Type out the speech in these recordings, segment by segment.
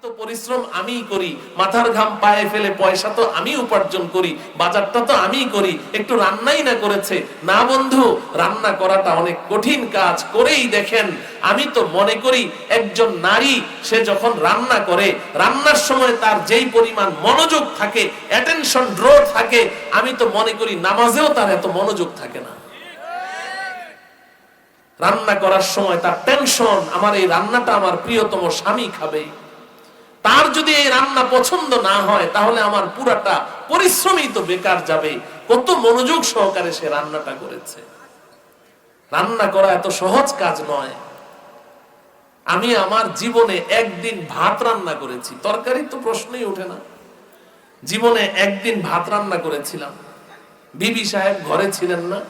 তো পরিশ্রম আমিই করি, মাথার ঘাম পায়ে ফেলে পয়সা তো আমি উপার্জন করি, বাজারটা তো আমিই করি, একটু রান্নাই না করেছে। না বন্ধু, রান্না করাটা অনেক কঠিন কাজ। করেই দেখেন। আমি তো মনে করি একজন নারী সে যখন রান্না করে, রান্নার সময় তার যেই পরিমাণ মনোযোগ থাকে, অ্যাটেনশন ড্র থাকে, আমি তো মনে করি নামাজেও তার এত মনোযোগ থাকে না। রান্না করার সময় তার টেনশন, আমার এই রান্নাটা আমার প্রিয়তম স্বামী খাবে। তার যদি এই রান্না পছন্দ না হয় তাহলে আমার পুরাটা পরিশ্রমই তো বেকার যাবে। কত মনোযোগ সহকারে সে রান্নাটা করেছে। রান্না করা এত সহজ কাজ নয়। আমি আমার জীবনে একদিন ভাত রান্না করেছি, তরকারি তো প্রশ্নই ওঠে না। জীবনে একদিন ভাত রান্না করেছিলাম। বিবি সাহেব ঘরে ছিলেন না,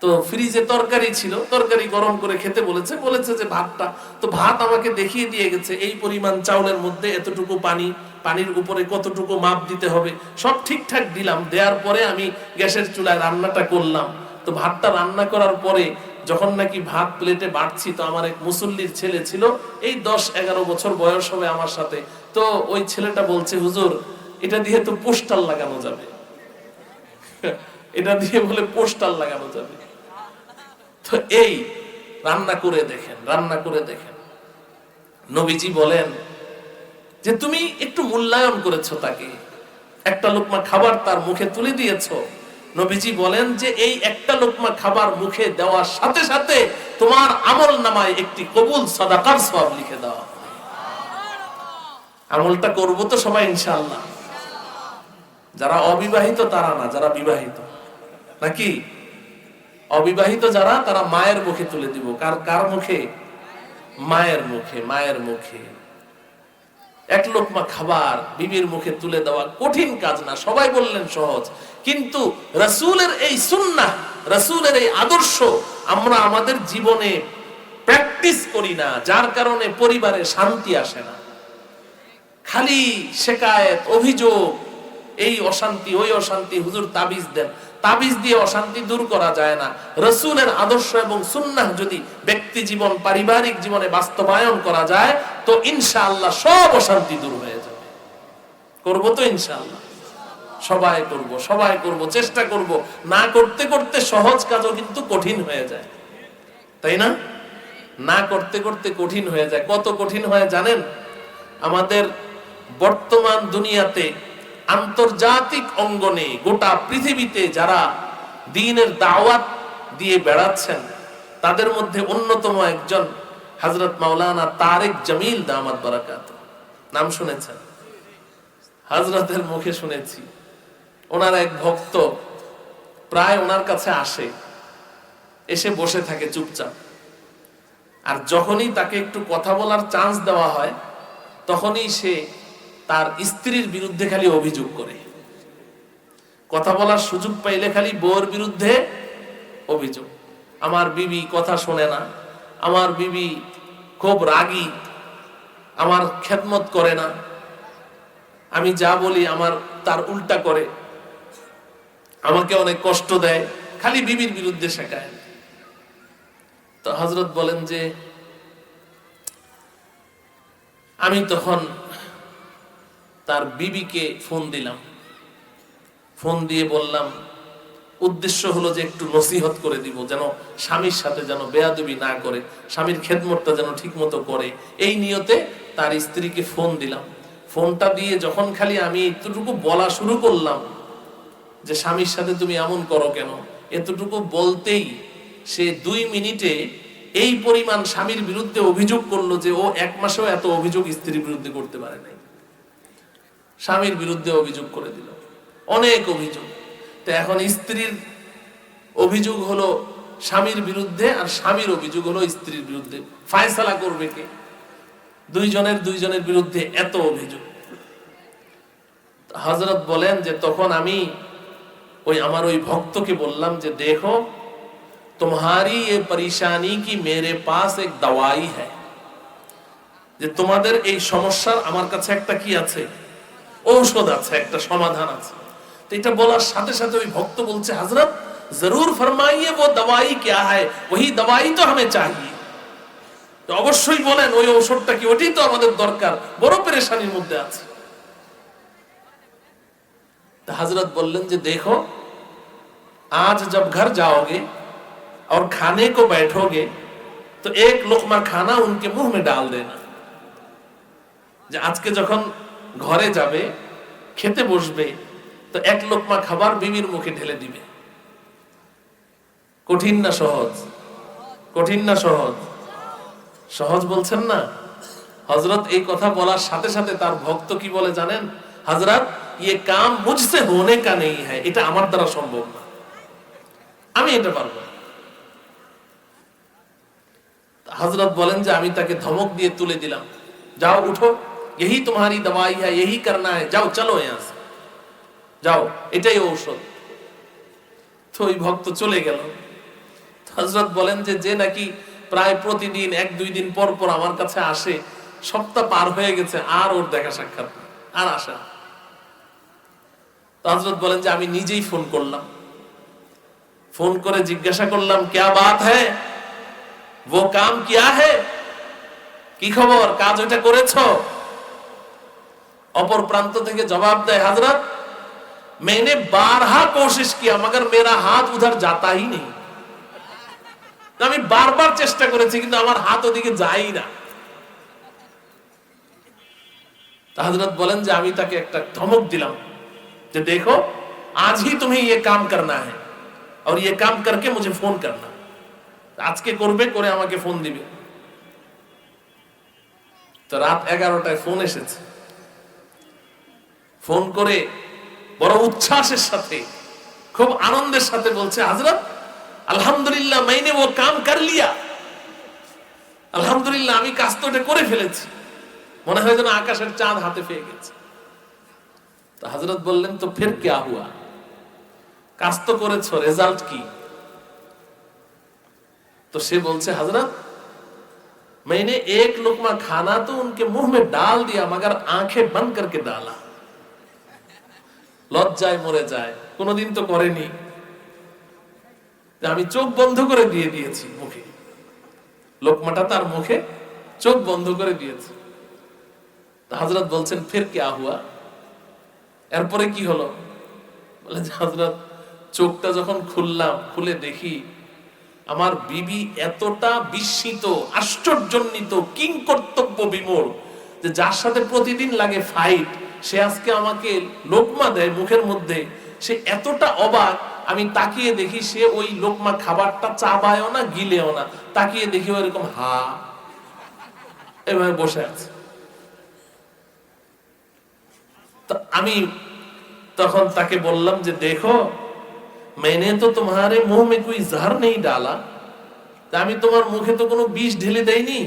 তো ফ্রিজে তরকারি ছিল, তরকারি গরম করে খেতে বলেছে যে ভাতটা, তো ভাত আমাকে দেখিয়ে দিয়ে গেছে এই পরিমাণ চাউলের মধ্যে এতটুকু পানি, পানির উপরে কতটুকু মাপ দিতে হবে, সব ঠিকঠাক দিলাম। দেওয়ার পরে আমি গ্যাসের চুলায় রান্নাটা করলাম। তো ভাতটা রান্না করার পরে যখন নাকি ভাত প্লেটে বাড়ছি, তো আমার এক মুসল্লির ছেলে ছিল, এই 10-11 বছর বয়স হবে আমার সাথে। তো ওই ছেলেটা বলছে, হুজুর এটা দিয়ে তো পোস্টার লাগানো যাবে, এটা দিয়ে বলে পোস্টার লাগানো যাবে। তো এই রান্না করে দেখেন, রান্না করে দেখেন। নবীজি বলেন যে তুমি একটু মূল্যায়ন করেছো তাকে, একটা লোকমা খাবার তার মুখে তুলে দিয়েছো। নবীজি বলেন যে এই একটা লোকমা খাবার মুখে দেওয়ার সাথে সাথে তোমার আমল নামায় একটি কবুল সাদাকার সওয়াব লিখে দেওয়া। আমলটা করব তো সবাই ইনশাআল্লাহ। যারা অবিবাহিত তারা না, যারা বিবাহিত, নাকি অবিবাহিত যারা, তারা মায়ের মুখে তুলে দিব। কার মুখে? মায়ের মুখে। মায়ের মুখে এক লোকমা খাবার বিবির মুখে তুলে দেওয়া কঠিন কাজ না। সবাই বললেন সহজ, কিন্তু রাসূলের এই সুন্নাহ, রাসূলের এই আদর্শ আমরা আমাদের জীবনে প্র্যাকটিস করি না, যার কারণে পরিবারে শান্তি আসে না। খালি শিকায়েত, অভিযোগ, এই অশান্তি ওই অশান্তি, হুজুর তাবিজ দেন। তাবিজ দিয়ে অশান্তি দূর করা যায় না। রাসূলের আদর্শ এবং সুন্নাহ যদি ব্যক্তি জীবন, পারিবারিক জীবনে বাস্তবায়ন করা যায়, তো ইনশাআল্লাহ সব অশান্তি দূর হয়ে যাবে। করব তো ইনশাআল্লাহ, সবাই করব, সবাই করব, চেষ্টা করব। না করতে করতে সহজ কাজও কিন্তু কঠিন হয়ে যায়, তাই না? না করতে করতে কঠিন হয়ে যায়। কত কঠিন হয় জানেন? আমাদের বর্তমান দুনিয়াতে, আন্তর্জাতিক অঙ্গনে, গোটা পৃথিবীতে যারা দ্বীনের দাওয়াত দিয়ে বেড়াচ্ছেন, তাদের মধ্যে অন্যতম একজন হযরত মাওলানা তারেক জামিল দামাত বারাকাতুহু। নাম শুনেছেন? হযরতের মুখে শুনেছি। ওনার এক ভক্ত প্রায় ওনার কাছে আসে, এসে বসে থাকে চুপচাপ। আর যখনই তাকে একটু কথা বলার চান্স দেওয়া হয়, তখনই সে তার স্ত্রীর বিরুদ্ধে খালি অভিযোগ করে। কথা বলার সুযোগ পাইলে খালি বউর বিরুদ্ধে অভিযোগ। আমার বিবি কথা শোনে না, আমার বিবি খুব রাগী, আমার খেদমত করে না, আমি যা বলি আমার তার উল্টা করে, আমাকে অনেক কষ্ট দেয়, খালি বিবির বিরুদ্ধে শেখায়। তো হযরত বলেন যে আমি তখন তার বিবিকে ফোন দিলাম। ফোন দিয়ে বললাম, উদ্দেশ্য হলো যে একটু নসিহত করে দিব, যেন স্বামীর সাথে যেন বেয়াদবি না করে, স্বামীর খেদমতটা যেন ঠিক মতো করে। এই নিয়তে তার স্ত্রীকে ফোন দিলাম। ফোনটা দিয়ে যখন খালি আমি এতটুকু বলা শুরু করলাম যে স্বামীর সাথে তুমি এমন করো কেন, এতটুকু বলতেই সে 2 মিনিটে এই পরিমাণ স্বামীর বিরুদ্ধে অভিযোগ করলো যে ও 1 মাসেও এত অভিযোগ স্ত্রীর বিরুদ্ধে করতে পারে নাই। স্বামীর বিরুদ্ধে অভিযোগ করে দিল, অনেক অভিযোগ। তো এখন স্ত্রীর অভিযোগ হলো স্বামীর বিরুদ্ধে, আর স্বামীর অভিযোগ হলো স্ত্রীর বিরুদ্ধে। ফায়সালা করবে কে? দুইজনের বিরুদ্ধে এত অভিযোগ। হযরত বলেন যে তখন আমি আমার ওই ভক্তকে বললাম যে দেখো, तुम्हारी ये परेशानी की मेरे पास एक दवाई है, যে তোমাদের এই সমস্যার আমার কাছে একটা কি আছে? ঔষধ আছে, একটা সমাধান আছে। তো এটা বলার সাথে সাথে ওই ভক্ত বলছে, হযরত জরুর ফরমাইয়ে वो दवाई क्या है, वही दवाई तो हमें चाहिए। তো অবশ্যই বলেন ওই ঔষধটা কি, ওটাই তো আমাদের দরকার, বড় পেরেশানির মধ্যে আছে। हजरत बोलन जे देखो आज जब घर जाओगे और खाने को बैठोगे तो एक लुकमा खाना उनके मुंह में डाल देना। যে আজকে যখন ঘরে যাবে খেতে বসবে তো এক লোকমা খাবার বিবির মুখে ঢেলে দিবে। কঠিন না সহজ? কঠিন না সহজ? সহজ বলছেন না। হযরত এই কথা বলার সাথে সাথে তার ভক্ত কি বলে জানেন? হযরত ये काम मुझसे होने का नहीं है, এটা আমার দ্বারা সম্ভব না, আমি এটা পারবো না। হযরত বলেন যে আমি তাকে ধমক দিয়ে তুলে দিলাম, যাও উঠো, यही तुम्हारी दवाई है, यही करना है, जाओ चलो यहाँ से, যাও, এটাই ঔষধ। তো ওই ভক্ত চলে গেল। হযরত বলেন যে যে নাকি প্রায় প্রতিদিন এক দুই দিন পর পর আমার কাছে আসে, সপ্তাহ পার হয়ে গেছে আর ওর দেখা সাক্ষাৎ আর আসে না। হযরত বলেন যে আমি নিজেই ফোন করলাম, ফোন করে জিজ্ঞাসা করলাম क्या बात है, वो काम किया है, কি খবর, কাজ ওইটা করেছো? অপর প্রান্ত থেকে জবাব দেয় হযরত मैंने 12 कोशिश किया मगर मेरा हाथ उधर जाता ही नहीं। আমি বারবার চেষ্টা করেছি কিন্তু আমার হাত ওদিকে যায় না। হযরত বলেন যে আমি তাকে একটা ধমক দিলাম যে देखो आज ही तुम्हें ये काम करना है और ये काम करके मुझे फोन करना। আজকে করবে, করে আমাকে ফোন দিবে। তো রাত 11টায় ফোন এসেছে। ফোন করে বড় উচ্ছ্বাসের সাথে খুব আনন্দের সাথে বলছে হযরত আলহামদুলিল্লাহ मैंने वो काम कर लिया, আলহামদুলিল্লাহ আমি কাজ তো এটা করে ফেলেছি। মনে হয় যেন আকাশের চাঁদ হাতে পেয়ে গেছে। তো হযরত বললেন তো फिर क्या हुआ, কাজ তো করেছো, রেজাল্ট কি? तो से बोलছে हजरत मैंने एक लुकमा खाना तो उनके मुंह में डाल दिया मगर आंखें बंद करके डाला। লজ্জায় মরে যায়, কোনদিন তো করেনি, আমি চোখ বন্ধ করে দিয়ে দিয়েছি মুখে, লোকমাটা তার মুখে চোখ বন্ধ করে দিয়েছি। তো হযরত বলছেন फिर क्या हुआ, এরপরে কি হলো? বলে যে হযরত চোখটা যখন খুললাম, খুলে দেখি আমার বিবি এতটা বিস্মিত, আশ্চর্যান্বিত, কিংকর্তব্য বিমূঢ় যে যার সাথে প্রতিদিন লাগে ফাইট, সে আজকে আমাকে লোকমা দেয় মুখের মধ্যে, সে এতটা অবাক। আমি তাকিয়ে দেখি সে ওই লোকমা খাবারটা চাবায়ও না, গিলেও না, তাকিয়ে দেখি ওইরকম হা এভাবে বসে আছে। আমি তখন তাকে বললাম যে দেখো मैंने तो तुम्हारे मुंह में कोई जहर नहीं डाला, আমি তোমার মুখে তো কোনো বিষ ঢেলে দেইনি,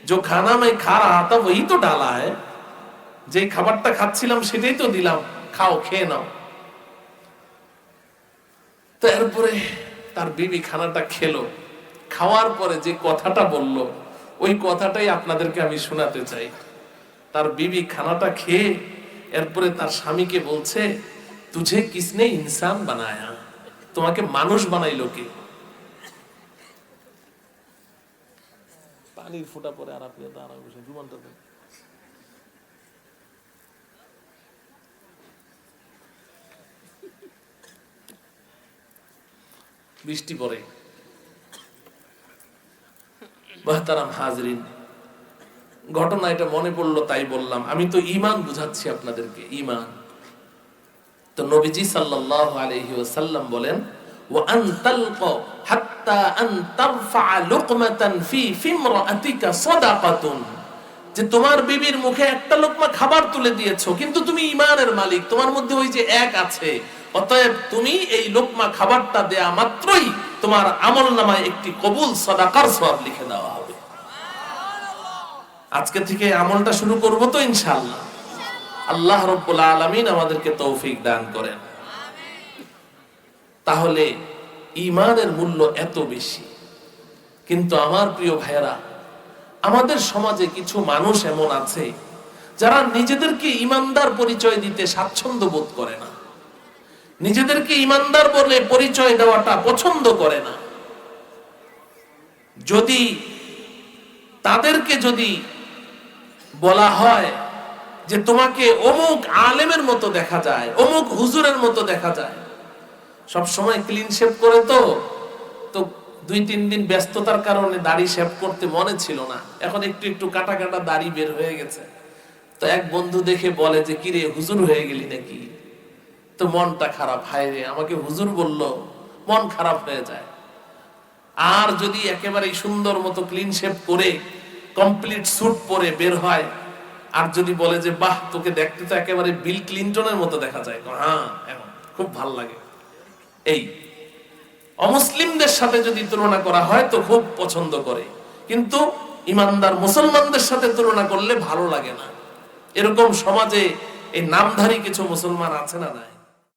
जो खाना मैं खा रहा था वही तो डाला है, যে খাবারটা খাচ্ছিলাম সেটাই তো দিলাম, খাও, খেয়ে নাও। তো এরপরে তার বিবি খানাটা খেলো, খাওয়ার পরে যে কথাটা বলল ওই কথাটাই আপনাদেরকে আমি শোনাতে চাই। তার বিবি খানাটা খেয়ে এরপরে তার স্বামীকে বলছে তুঝে কিসনে ইনসান বানায়া, তোমাকে মানুষ বানাইলো কে? পানির ফোঁটা পরে আর আপনি দাঁড়ায় বসে জীবনটা বৃষ্টি পড়ে। মুহতারাম হাজরিন, ঘটনা এটা মনে পড়লো তাই বললাম। আমি তো ঈমান বুঝাচ্ছি আপনাদেরকে, ঈমান। তো নবীজি সাল্লাল্লাহু আলাইহি ওয়াসাল্লাম বলেন ওয়া আন তালকা হাত্তা আন তারফা লুকমাতান ফি ফিমরাতিকা সাদাকাতুন, যে তোমার বিবির মুখে একটা লোকমা খাবার তুলে দিয়েছো কিন্তু তুমি ঈমানের মালিক, তোমার মধ্যে ওই যে এক আছে, অতএব তুমি এই লোকমা খাবারটা দেয়া মাত্রই তোমার আমলনামায় একটি কবুল সাদাকার সওয়াব লিখে দেওয়া হবে। আজকে থেকে আমলটা শুরু করব তো ইনশাআল্লাহ। আল্লাহ রাব্বুল আলামিন আমাদেরকে তৌফিক দান করেন। তাহলে ঈমানের মূল্য এত বেশি। কিন্তু আমার প্রিয় ভাইয়েরা, আমাদের সমাজে কিছু মানুষ এমন আছে যারা নিজেদেরকে ঈমানদার পরিচয় দিতে স্বাচ্ছন্দ্য বোধ করে না, নিজেদেরকে ঈমানদার বলে পরিচয় দেওয়াটা পছন্দ করে না। যদি তাদেরকে যদি বলা হয় যে তোমাকে অমুক আলেমের মতো দেখা যায়, অমুক হুজুরের মতো দেখা যায়, সব সময় ক্লিন শেভ করে তো 2-3 দিন ব্যস্ততার কারণে দাড়ি শেভ করতে মনে ছিল না, এখন একটু একটু কাটা কাটা দাড়ি বের হয়ে গেছে। তো এক বন্ধু দেখে বলে যে কিরে হুজুর হয়ে গেলি নাকি? তো মনটা খারাপ, হায় রে আমাকে হুজুর বললো, মন খারাপ হয়ে যায়। আর যদি একেবারে সুন্দর মতো ক্লিন শেভ করে কমপ্লিট স্যুট পরে বের হয়, আর যদি বলে যে বাহ তোকে দেখতে তো একেবারে বিল ক্লিনটনের মতো দেখা যায়, হ্যাঁ এখন খুব ভাল লাগে। এই অমুসলিমদের সাথে যদি তুলনা করা হয় তো খুব পছন্দ করে, কিন্তু ইমানদার মুসলমানদের সাথে তুলনা করলে ভালো লাগে না। এরকম সমাজে এই নামধারী কিছু মুসলমান আছে না নাই?